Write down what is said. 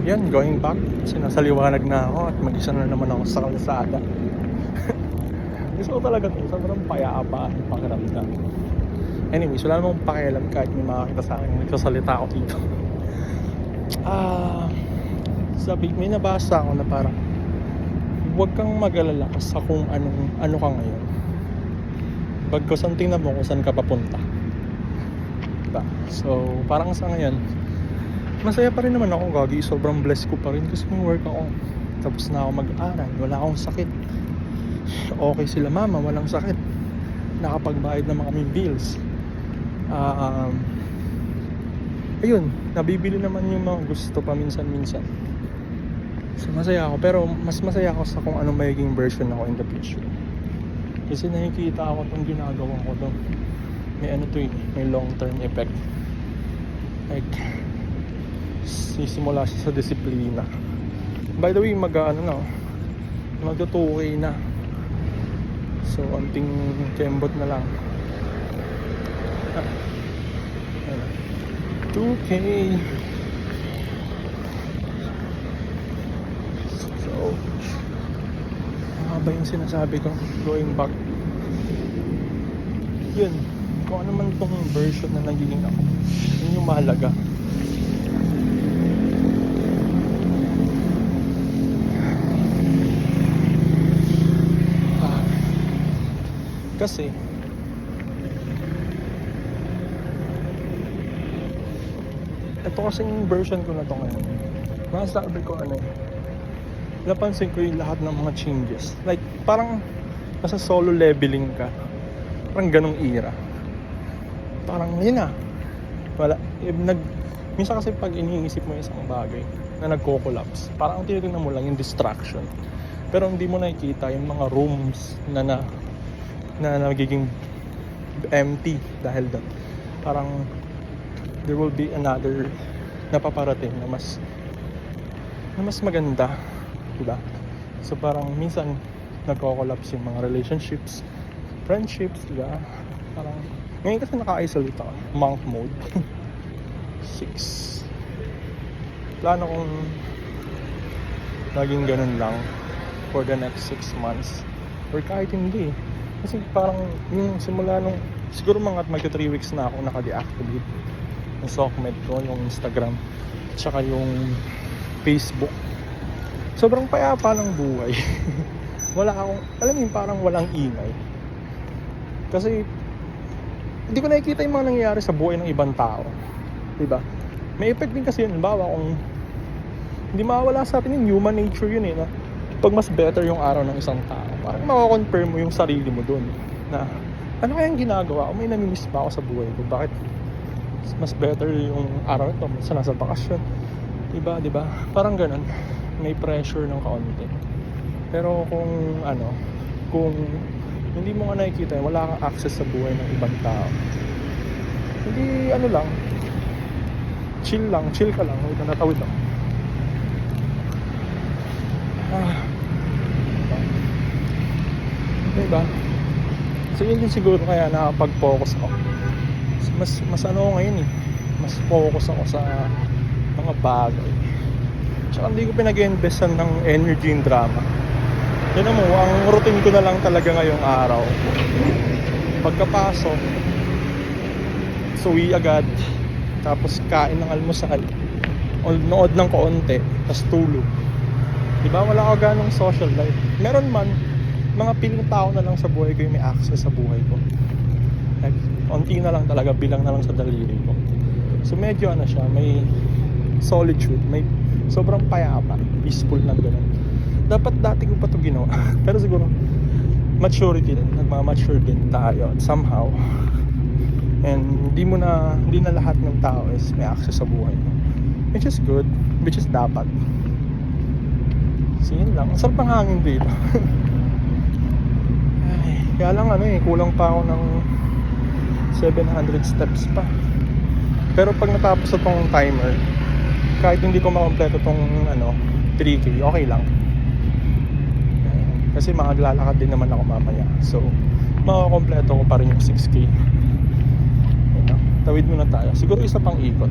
Yan, going back. Sinasaliwanag na ako at mag-isa na naman ako sa kalsada. Gusto ko talaga ito. Sobrang payapa ang pakiramdam. Anyways, wala namang pakialam kahit may makakita sa akin. Nagsasalita ako dito. May nabasa ako na parang huwag kang mag-alala sa kung ano ka ngayon. Bagkus ang tingnan mo kung saan ka papunta. Diba? So, parang sa ngayon, masaya pa rin naman ako, gagi. Sobrang blessed ko pa rin kasi may work ako. Tapos na ako mag-aral. Wala akong sakit. Okay sila mama, walang sakit. Nakapagbayad ng mga bills. Ayun, nabibili naman yung mga gusto paminsan-minsan. So masaya ako, pero mas masaya ako sa kung anong magiging version ako in the future. Kasi nakikita ako itong ginagawa ko to. May may long term effect. Like, sisimula siya sa disiplina. By the way, magto-2K na. So, anting kembot na lang. 2K. So, ba yung sinasabi ko? Going back. Yun. Kung ano man tong version na nagiging ako, yun yung mahalaga. Kasi ito kasing version ko na to ngayon. Masasabi ko napansin ko yung lahat ng mga changes. Like parang nasa solo leveling ka. Parang ganong era. Parang yun na. Wala. Minsan kasi pag iniisip mo yung isang bagay na nagko-collapse, parang ang tinitingnan mo lang yung distraction. Pero hindi mo nakikita yung mga rooms na nagiging empty dahil doon. Parang there will be another napaparating na mas maganda, diba? So parang minsan nagko-collapse yung mga relationships, friendships, diba? Parang ngayon kasi naka-isolate ako, monk mode. 6 plano kong laging ganun lang for the next 6 months or kahit hindi. Kasi parang yung simula nung siguro magka 3 weeks na ako naka-deactivate yung Sockmed ko, yung Instagram, tsaka yung Facebook. Sobrang payapa ng buhay. Wala akong, alam mo yung parang walang ingay. Kasi hindi ko nakikita yung mga nangyayari sa buhay ng ibang tao. Diba? May effect din kasi yun. Halimbawa kung hindi mawawala sa atin yung human nature yun na pag mas better yung araw ng isang tao, parang makakonfirm mo yung sarili mo dun na ano kayang ginagawa ko, may namimiss ba ako sa buhay ko, bakit mas better yung araw ito sa nasa bakasyon, diba? Parang ganun, may pressure ng kaunti. Pero kung hindi mo nga nakikita, wala kang access sa buhay ng ibang tao, hindi lang, chill ka lang, wait na natawid ako. Diba? So yun din siguro kaya nakapag-focus ako. Mas ngayon mas focus ako sa mga bagay. Tsaka hindi ko pinag-investan ng energy in drama. Yan mo, ang routine ko na lang talaga ngayong araw. Pagkapasok, suwi agad, tapos kain ng almusal, nood ng kaunti, tapos tulog. Diba? Wala ako ganong social life. Meron man, mga piling tao na lang sa buhay ko yung may access sa buhay ko. Like, onti na lang talaga, bilang na lang sa daliri ko. So medyo siya, may solitude, may sobrang payapa, peaceful na gano'n. Dapat dati ko pa ito ginawa. Pero siguro, maturity din, nagmamature din tayo somehow. And hindi na lahat ng tao is may access sa buhay mo. Which is good, which is dapat. So yun lang, ang sarap ng hangin dito. Kaya lang kulang pa ako ng 700 steps pa. Pero pag natapos itong timer, kahit hindi ko makompleto itong 3K, okay lang. Kasi maglalakad din naman ako mamaya. So, makakompleto ko pa rin yung 6K. Tawid muna tayo. Siguro isa pang ikot.